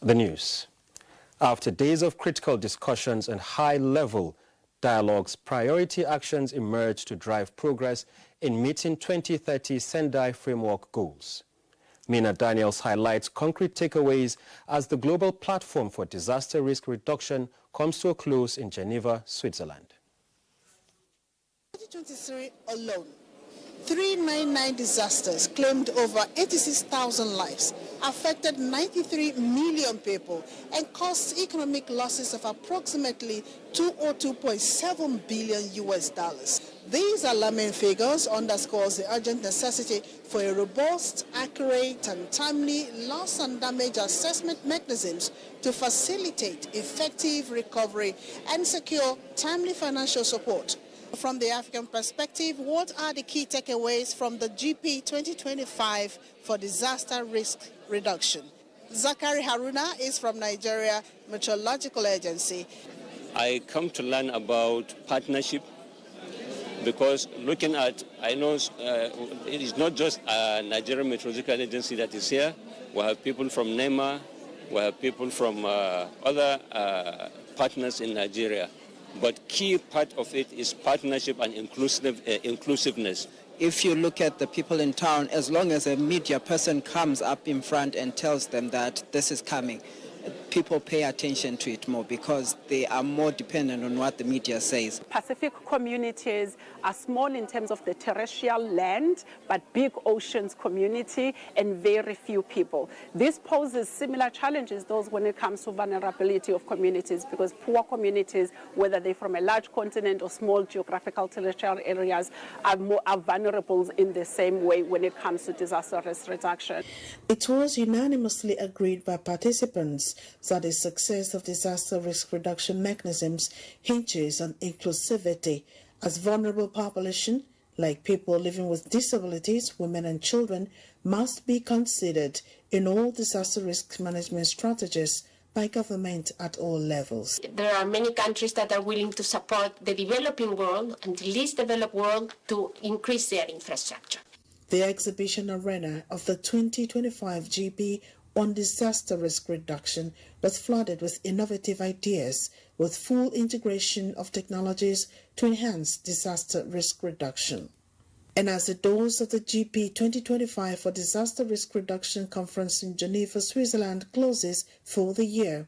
The news. After days of critical discussions and high-level dialogues, priority actions emerged to drive progress in meeting 2030 Sendai Framework goals. Mina Daniels highlights concrete takeaways as the global platform for disaster risk reduction comes to a close in Geneva, Switzerland. 2023 alone, 399 disasters claimed over 86,000 lives, affected 93 million people, and caused economic losses of approximately $202.7 billion US. These alarming figures underscores the urgent necessity for a robust, accurate, and timely loss and damage assessment mechanisms to facilitate effective recovery and secure timely financial support. From the African perspective, what are the key takeaways from the GP 2025 for disaster risk reduction? Zakari Haruna is from Nigeria Meteorological Agency. I come to learn about partnership because looking at, I know it is not just a Nigerian Meteorological Agency that is here. We have people from NEMA, we have people from other partners in Nigeria. But key part of it is partnership and inclusiveness. If you look at the people in town, as long as a media person comes up in front and tells them that this is coming, people pay attention to it more because they are more dependent on what the media says. Pacific communities are small in terms of the terrestrial land, but big oceans community and very few people. This poses similar challenges, those when it comes to vulnerability of communities, because poor communities, whether they're from a large continent or small geographical terrestrial areas, are vulnerable in the same way when it comes to disaster risk reduction. It was unanimously agreed by participants that the success of disaster risk reduction mechanisms hinges on inclusivity, as vulnerable population, like people living with disabilities, women and children, must be considered in all disaster risk management strategies by government at all levels. There are many countries that are willing to support the developing world and the least developed world to increase their infrastructure. The exhibition arena of the 2025 GP on disaster risk reduction was flooded with innovative ideas with full integration of technologies to enhance disaster risk reduction. And as the doors of the GP 2025 for Disaster Risk Reduction Conference in Geneva, Switzerland closes for the year,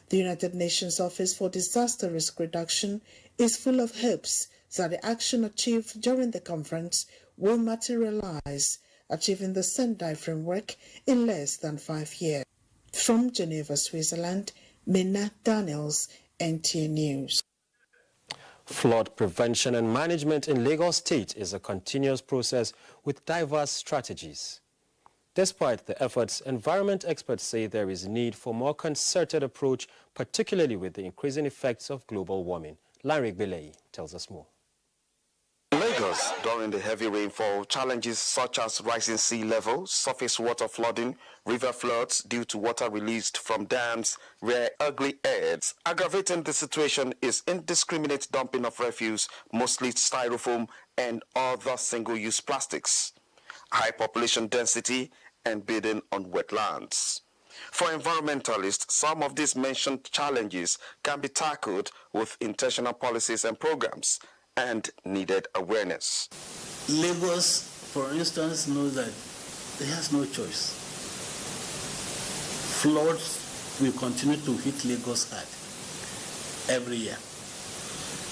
the United Nations Office for Disaster Risk Reduction is full of hopes that the action achieved during the conference will materialize, achieving the Sendai framework in less than 5 years. From Geneva, Switzerland, Mina Daniels, NTA News. Flood prevention and management in Lagos State is a continuous process with diverse strategies. Despite the efforts, environment experts say there is need for more concerted approach, particularly with the increasing effects of global warming. Larry Belay tells us more. Lagos, during the heavy rainfall, challenges such as rising sea level, surface water flooding, river floods due to water released from dams rear ugly heads. Aggravating the situation is indiscriminate dumping of refuse, mostly styrofoam and other single-use plastics, high population density, and building on wetlands. For environmentalists, some of these mentioned challenges can be tackled with intentional policies and programs and needed awareness. Lagos, for instance, knows that it has no choice. Floods will continue to hit Lagos hard every year.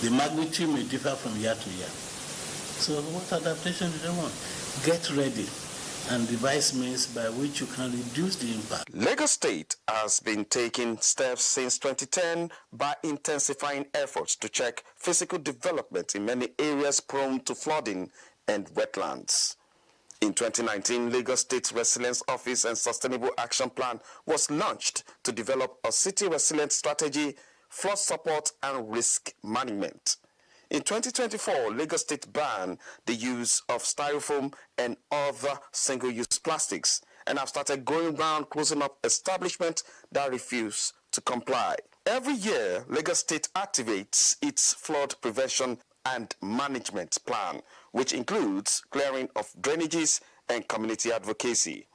The magnitude may differ from year to year. So what adaptation do they want? Get ready and devise means by which you can reduce the impact. Lagos State has been taking steps since 2010 by intensifying efforts to check physical development in many areas prone to flooding and wetlands. In 2019, Lagos State Resilience Office and Sustainable Action Plan was launched to develop a city resilience strategy, flood support and risk management. In 2024, Lagos State banned the use of styrofoam and other single-use plastics and have started going around closing up establishments that refuse to comply. Every year, Lagos State activates its flood prevention and management plan, which includes clearing of drainages and community advocacy.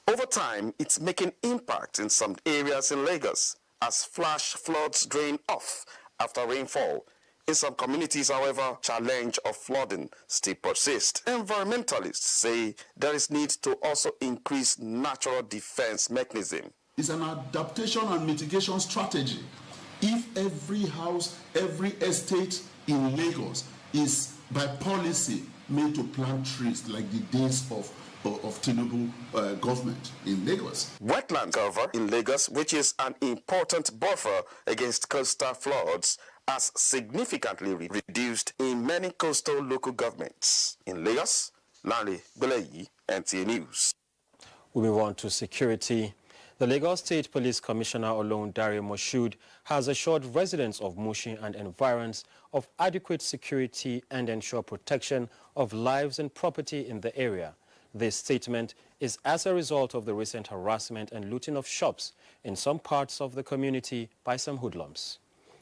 Over time, it's making impact in some areas in Lagos as flash floods drain off after rainfall. In some communities, however, challenge of flooding still persists. Environmentalists say there is need to also increase natural defense mechanism. It's an adaptation and mitigation strategy. If every house, every estate in Lagos is by policy made to plant trees like the days of Tinubu government in Lagos. Wetland cover in Lagos, which is an important buffer against coastal floods, has significantly reduced in many coastal local governments. In Lagos, Lanre Beleyi, NTA News. We move on to security. The Lagos State Police Commissioner Olorundare Moshood has assured residents of Mushin and environs of adequate security and ensure protection of lives and property in the area. This statement is as a result of the recent harassment and looting of shops in some parts of the community by some hoodlums.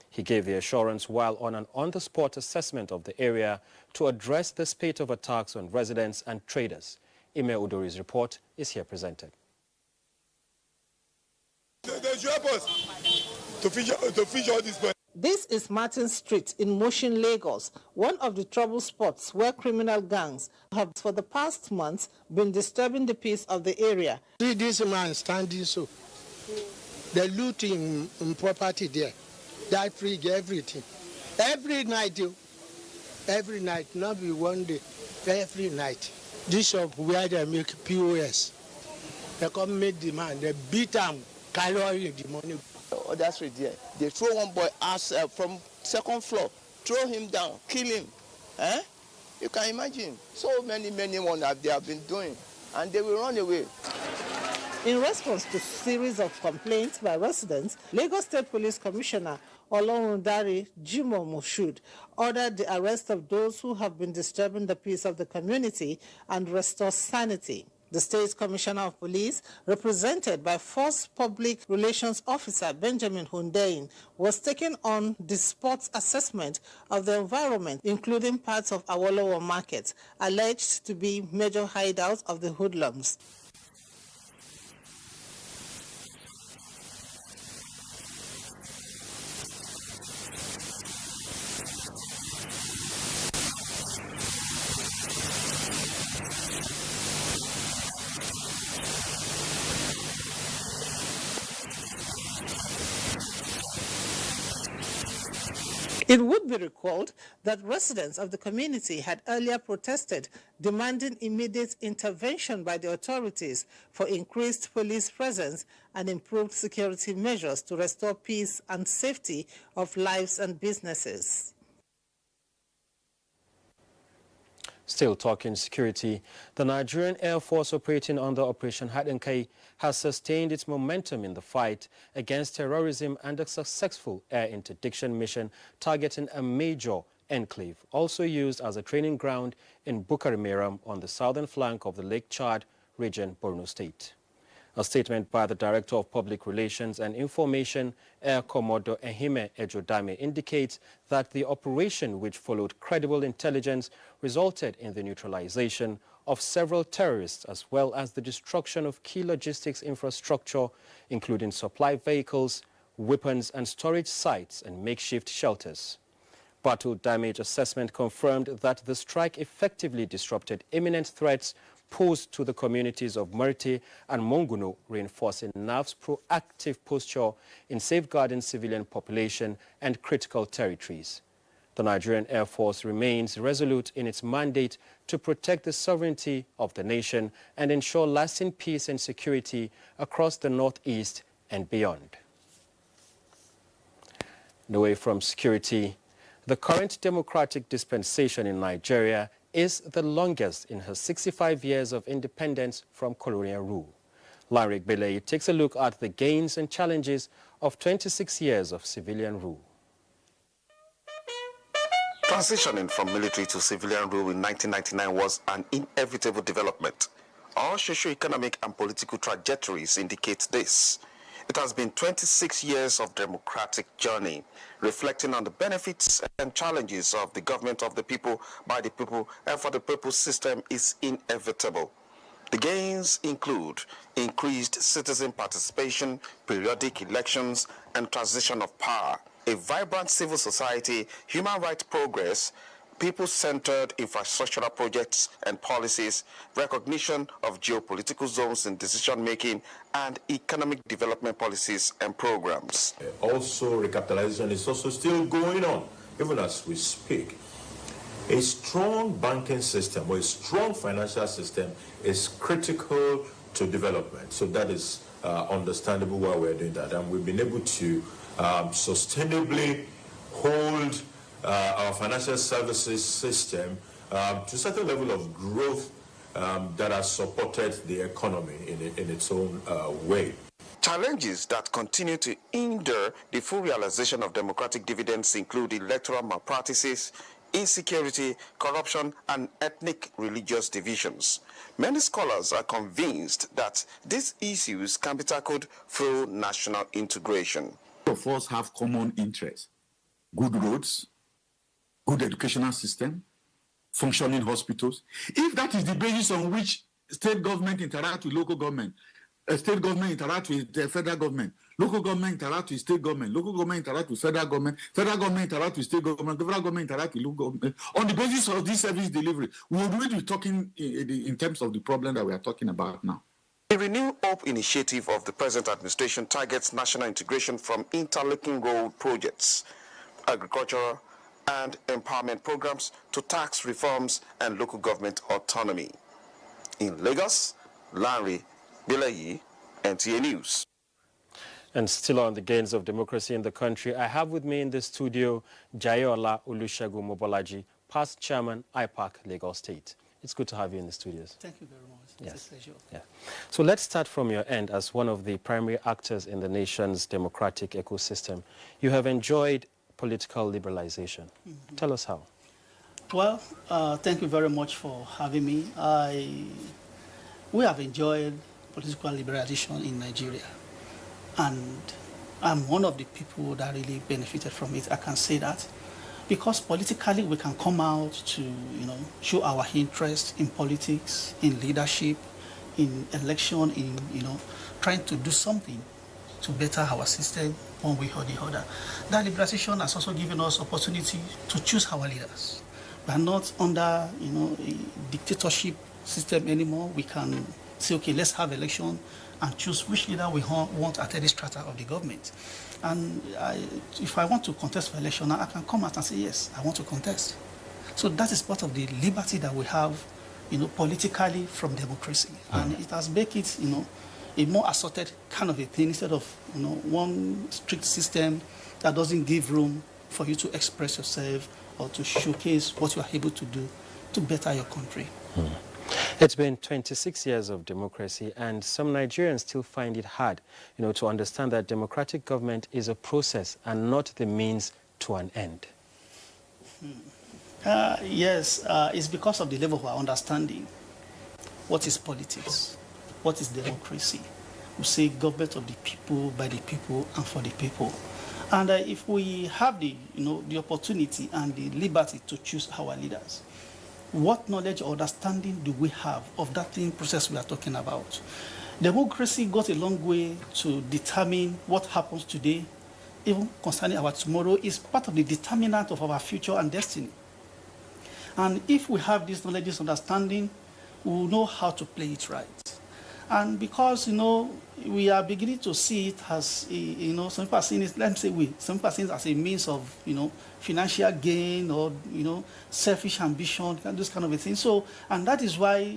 He gave the assurance while on an on-the-spot assessment of the area to address the spate of attacks on residents and traders. Ime Udori's report is here presented. They should help us to fish all these points. This is Martin Street in Mushin, Lagos, one of the trouble spots where criminal gangs have for the past months been disturbing the peace of the area. See this man standing so. They're looting property there. That fridge, everything. Every night, not be one day, every night. This shop where they make POS, they come meet the man, they beat him, carry the money. Other street there, they throw one boy out from second floor, throw him down, kill him. You can imagine. So many ones they have been doing, and they will run away. In response to a series of complaints by residents, Lagos State Police Commissioner Olorundare Jimoh Moshood ordered the arrest of those who have been disturbing the peace of the community and restore sanity. The State Commissioner of Police, represented by First Public Relations Officer Benjamin Hundeyin, was taking on the spot assessment of the environment, including parts of Awolowo Market, alleged to be major hideouts of the hoodlums. It would be recalled that residents of the community had earlier protested, demanding immediate intervention by the authorities for increased police presence and improved security measures to restore peace and safety of lives and businesses. Still talking security, the Nigerian Air Force operating under Operation Haɗin-Kai has sustained its momentum in the fight against terrorism and a successful air interdiction mission targeting a major enclave, also used as a training ground in Bukari Meram on the southern flank of the Lake Chad region, Borno State. A statement by the Director of Public Relations and Information, Air Commodore Ehime Ejodame, indicates that the operation, which followed credible intelligence, resulted in the neutralization of several terrorists as well as the destruction of key logistics infrastructure, including supply vehicles, weapons and storage sites and makeshift shelters. Battle damage assessment confirmed that the strike effectively disrupted imminent threats posed to the communities of Murti and Monguno, reinforcing NAV's proactive posture in safeguarding civilian population and critical territories. The Nigerian Air Force remains resolute in its mandate to protect the sovereignty of the nation and ensure lasting peace and security across the Northeast and beyond. Away from security, the current democratic dispensation in Nigeria is the longest in her 65 years of independence from colonial rule. Lanre Beleyi takes a look at the gains and challenges of 26 years of civilian rule. Transitioning from military to civilian rule in 1999 was an inevitable development. Our socio-economic and political trajectories indicate this. It has been 26 years of democratic journey, reflecting on the benefits and challenges of the government of the people, by the people, and for the people system is inevitable. The gains include increased citizen participation, periodic elections, and transition of power, a vibrant civil society, human rights progress, people-centered infrastructural projects and policies, recognition of geopolitical zones in decision-making, and economic development policies and programs. Also, recapitalization is also still going on, even as we speak. A strong banking system or a strong financial system is critical to development. So that is understandable why we're doing that. And we've been able to sustainably hold our financial services system to a certain level of growth that has supported the economy in its own way. Challenges that continue to hinder the full realization of democratic dividends include electoral malpractices, insecurity, corruption, and ethnic religious divisions. Many scholars are convinced that these issues can be tackled through national integration. All of us have common interests: good roads, good educational system, functioning hospitals. If that is the basis on which state government interact with local government, state government interact with the federal government, local government interact with state government, local government interact with federal government interact with state government, federal government interact with local government. On the basis of this service delivery, we would really be talking in terms of the problem that we are talking about now. The Renew Hope initiative of the present administration targets national integration from interlinking road projects, agricultural and empowerment programs to tax reforms and local government autonomy. In Lagos, Larry Bilayi, NTA News. And still on the gains of democracy in the country, I have with me in the studio Jayola Olusegun Mobolaji, past chairman, IPAC, Lagos State. It's good to have you in the studios. Thank you very much. It's a pleasure. Yeah. So let's start from your end as one of the primary actors in the nation's democratic ecosystem. You have enjoyed political liberalization. Mm-hmm. Tell us how. Well, thank you very much for having me. We have enjoyed political liberalization in Nigeria, and I'm one of the people that really benefited from it. I can say that because politically we can come out to show our interest in politics, in leadership, in election, in trying to do something to better our system one way or the other. That liberalization has also given us opportunity to choose our leaders. We are not under a dictatorship system anymore. We can say, okay, let's have election and choose which leader we want at any strata of the government. And if I want to contest for election, I can come out and say, yes, I want to contest. So that is part of the liberty that we have, politically from democracy. And it has made it, a more assorted kind of a thing instead of, one strict system that doesn't give room for you to express yourself or to showcase what you are able to do to better your country. It's been 26 years of democracy, and some Nigerians still find it hard, to understand that democratic government is a process and not the means to an end. Yes, it's because of the level of our understanding. What is politics? What is democracy? We say government of the people, by the people, and for the people. And if we have the opportunity and the liberty to choose our leaders, what knowledge or understanding do we have of that thing process we are talking about? Democracy got a long way to determine what happens today, even concerning our tomorrow, is part of the determinant of our future and destiny. And if we have this knowledge, this understanding, we will know how to play it right. And because, we are beginning to see it as, some people are seeing it, let me say some people are seeing it as a means of, financial gain or, selfish ambition, this kind of a thing. So, and that is why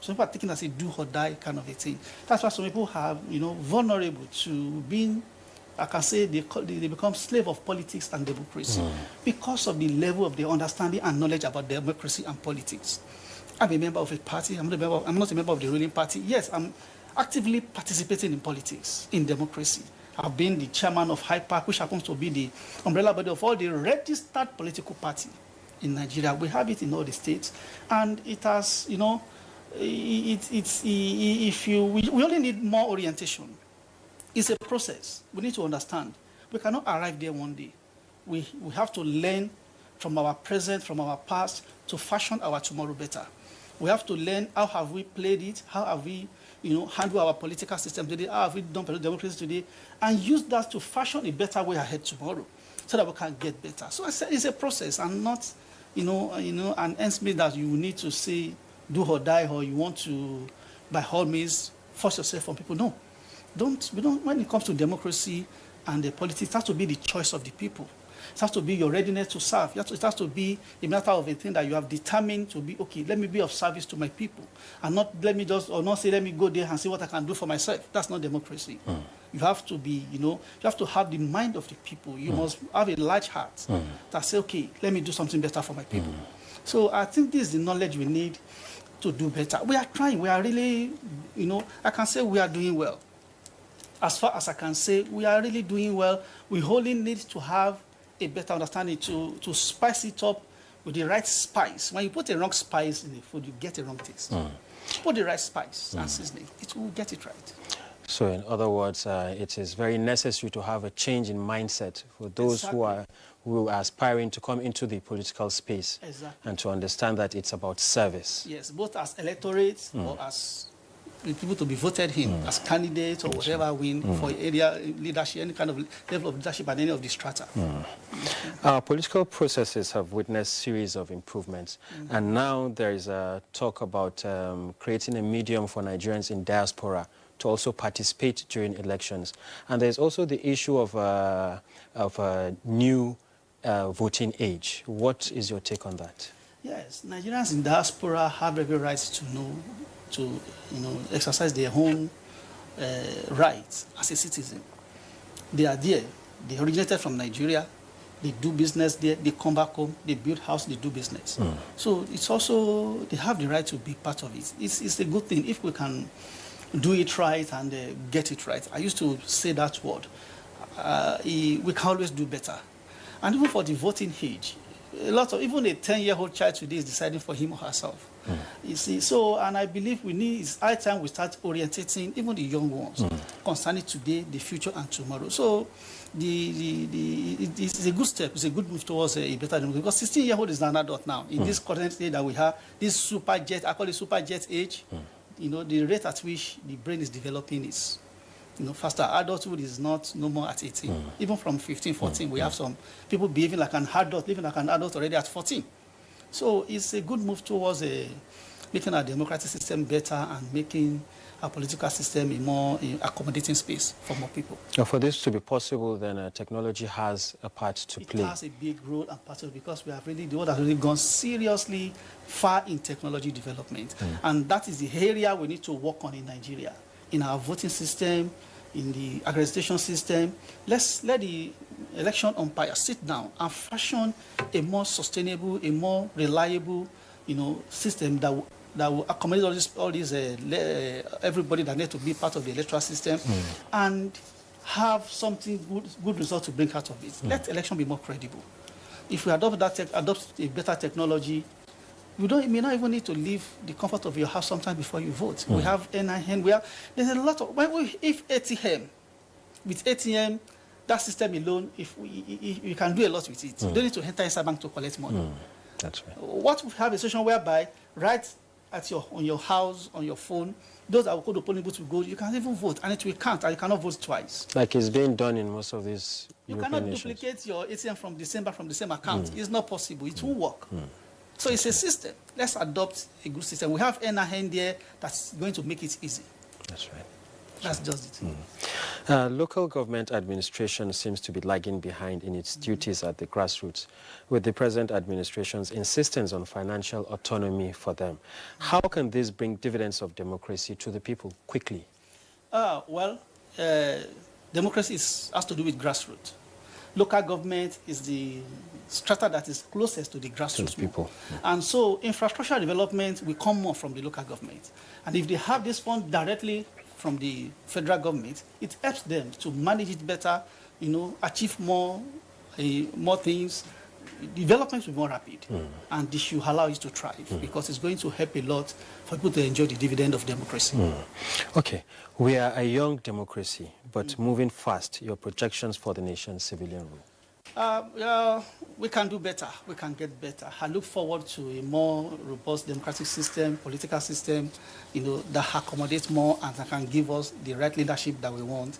some people are taking it as a do or die kind of a thing. That's why some people are, vulnerable to being, I can say, they become slave of politics and democracy because of the level of their understanding and knowledge about democracy and politics. I'm a member of a party. I'm not a member of the ruling party. Yes, I'm actively participating in politics, in democracy. I've been the chairman of IPAC, which happens to be the umbrella body of all the registered political party in Nigeria. We have it in all the states, and it has, we only need more orientation. It's a process. We need to understand. We cannot arrive there one day. We have to learn from our present, from our past, to fashion our tomorrow better. We have to learn how have we played it, how have we, handle our political system today, how have we done democracy today, and use that to fashion a better way ahead tomorrow, so that we can get better. So I said it's a process, and not, an ends mean that you need to say do or die, or you want to, by all means, force yourself on people. No, when it comes to democracy and the politics, it has to be the choice of the people. It has to be your readiness to serve. It has to be a matter of a thing that you have determined to be, okay, let me be of service to my people. And not say, let me go there and see what I can do for myself. That's not democracy. You have to be, you have to have the mind of the people. You must have a large heart that say, okay, let me do something better for my people. So I think this is the knowledge we need to do better. We are trying. We are really, I can say we are doing well. As far as I can say, we are really doing well. We only need to have a better understanding to spice it up with the right spice. When you put the wrong spice in the food, you get a wrong taste. Put the right spice and seasoning, it will get it right. So in other words, it is very necessary to have a change in mindset for those who are aspiring to come into the political space, and to understand that it's about service. Yes, both as electorates or as people to be voted in as candidates or whatever win for area leadership, any kind of level of leadership at any of the strata. Our political processes have witnessed a series of improvements, and now there is a talk about creating a medium for Nigerians in diaspora to also participate during elections. And there's also the issue of a new voting age. What is your take on that? Yes, Nigerians in diaspora have every right to exercise their own rights as a citizen. They are there. They originated from Nigeria. They do business there. They come back home. They build house. They do business. So it's also, they have the right to be part of it. It's a good thing if we can do it right and get it right. I used to say that word. We can always do better. And even for the voting age, even a 10-year-old child today is deciding for him or herself. You see, and I believe it's high time we start orientating even the young ones concerning today, the future, and tomorrow. So it's a good step. It's a good move towards a better democracy. Because 16-year-old is an adult now. In this current age that we have, this super jet, I call it super jet age, the rate at which the brain is developing is faster. Adulthood is no more at 18. Even from 15, 14, we have some people behaving like an adult, living like an adult already at 14. So it's a good move towards making our democratic system better and making our political system a more accommodating space for more people. Now, for this to be possible, then technology has a part to play. It has a big role and part of, because we have really, the world has really gone seriously far in technology development. And that is the area we need to work on in Nigeria, in our voting system, in the accreditation system. Let's let the election umpire sit down and fashion a more sustainable, a more reliable, system that will accommodate all these everybody that needs to be part of the electoral system, and have something good result to bring out of it. Let election be more credible. If we adopt a better technology, you may not even need to leave the comfort of your house sometime before you vote. We have NIN. There's a lot of, if ATM, with ATM, that system alone, if you can do a lot with it. You don't need to enter inside bank to collect money. That's right. What we have a situation whereby, right on your house, on your phone, those that will go to polling booth will go, you can even vote, and it will count, and you cannot vote twice. Like it's being done in most of these European nations. You cannot duplicate your ATM from the same account. It's not possible. It won't work. So it's a system. Let's adopt a good system. We have NIN there that's going to make it easy. That's right. That's just it. Local government administration seems to be lagging behind in its duties at the grassroots, with the present administration's insistence on financial autonomy for them. How can this bring dividends of democracy to the people quickly? Democracy has to do with grassroots. Local government is the strata that is closest to the grassroots people. And so infrastructure development will come more from the local government. And if they have this fund directly from the federal government, it helps them to manage it better, achieve more things. Development will be more rapid, and this should allow it to thrive, because it's going to help a lot for people to enjoy the dividend of democracy. Okay, we are a young democracy, but moving fast. Your projections for the nation's civilian rule? We can do better. We can get better. I look forward to a more robust democratic system, political system, that accommodates more and that can give us the right leadership that we want.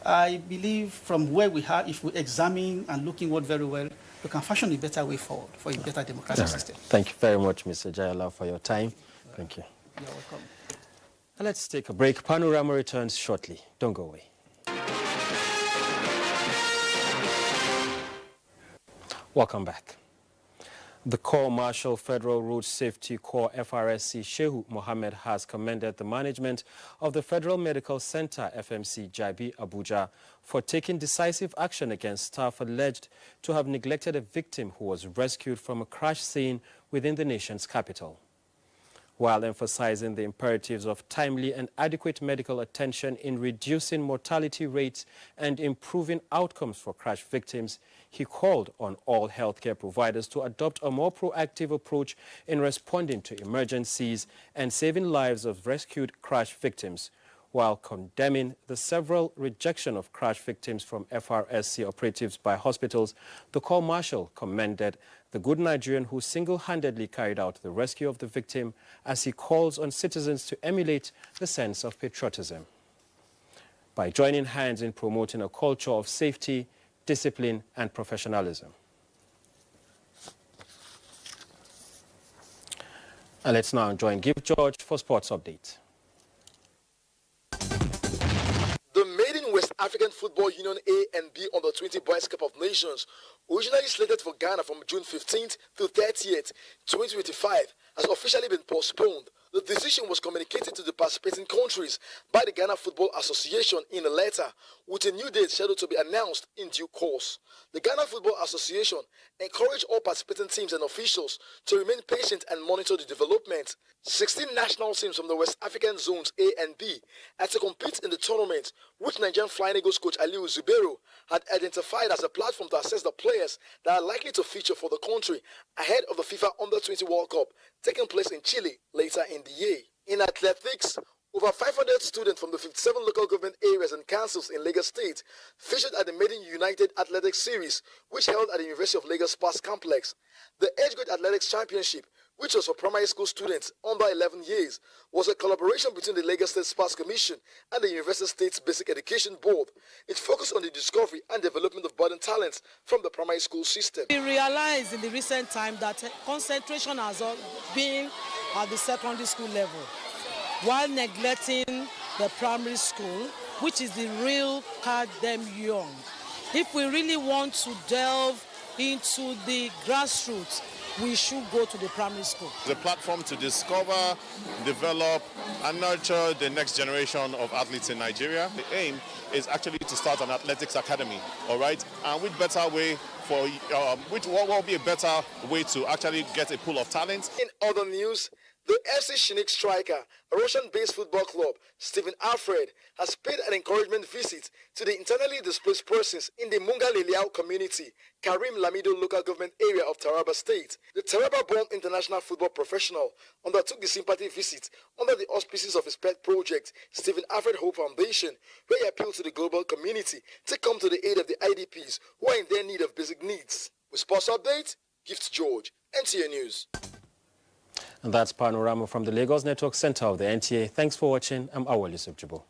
I believe from where we are, if we examine and look inward very well, we can fashion a better way forward for a better democratic system. Thank you very much, Mr. Jayala, for your time. Thank you. You're welcome. Let's take a break. Panorama returns shortly. Don't go away. Welcome back. The Corps Marshal Federal Road Safety Corps FRSC Shehu Mohammed has commended the management of the Federal Medical Center FMC Jabi Abuja for taking decisive action against staff alleged to have neglected a victim who was rescued from a crash scene within the nation's capital. While emphasizing the imperatives of timely and adequate medical attention in reducing mortality rates and improving outcomes for crash victims, he called on all healthcare providers to adopt a more proactive approach in responding to emergencies and saving lives of rescued crash victims. While condemning the several rejection of crash victims from FRSC operatives by hospitals, the Corps Marshal commended the good Nigerian who single-handedly carried out the rescue of the victim, as he calls on citizens to emulate the sense of patriotism by joining hands in promoting a culture of safety, discipline and professionalism. And let's now join Give George for Sports Update. The maiden West African Football Union A and B Under-20 Boys Cup of Nations, originally slated for Ghana from June 15th to 30th, 2025, has officially been postponed. The decision was communicated to the participating countries by the Ghana Football Association in a letter, with a new date scheduled to be announced in due course. The Ghana Football Association encouraged all participating teams and officials to remain patient and monitor the development. 16 national teams from the West African zones A and B had to compete in the tournament, which Nigerian Flying Eagles coach Aliu Zubero had identified as a platform to assess the players that are likely to feature for the country ahead of the FIFA Under-20 World Cup taking place in Chile later in the year. In athletics, over 500 students from the 57 local government areas and councils in Lagos State featured at the Maiden United Athletics Series, which held at the University of Lagos Sports Complex. The Age Grade Athletics Championship, which was for primary school students under 11 years, was a collaboration between the Lagos State Sports Commission and the University State's Basic Education Board. It focused on the discovery and development of budding talents from the primary school system. We realized in the recent time that concentration has been at the secondary school level, while neglecting the primary school, which is the real goddamn young. If we really want to delve into the grassroots, we should go to the primary school. The platform to discover, develop, and nurture the next generation of athletes in Nigeria. The aim is actually to start an athletics academy, all right? And which better way for, what will be a better way to actually get a pool of talent? In other news, the FC Shinik striker, a Russian-based football club, Stephen Alfred, has paid an encouragement visit to the internally displaced persons in the Munga Liliao community, Karim Lamido local government area of Taraba State. The Taraba-born international football professional undertook the sympathy visit under the auspices of his pet project, Stephen Alfred Hope Foundation, where he appealed to the global community to come to the aid of the IDPs who are in their need of basic needs. With Sports Update, Gift George, NTA News. And that's Panorama from the Lagos Network Center of the NTA. Thanks for watching. I'm Awal Yusuf Jibo.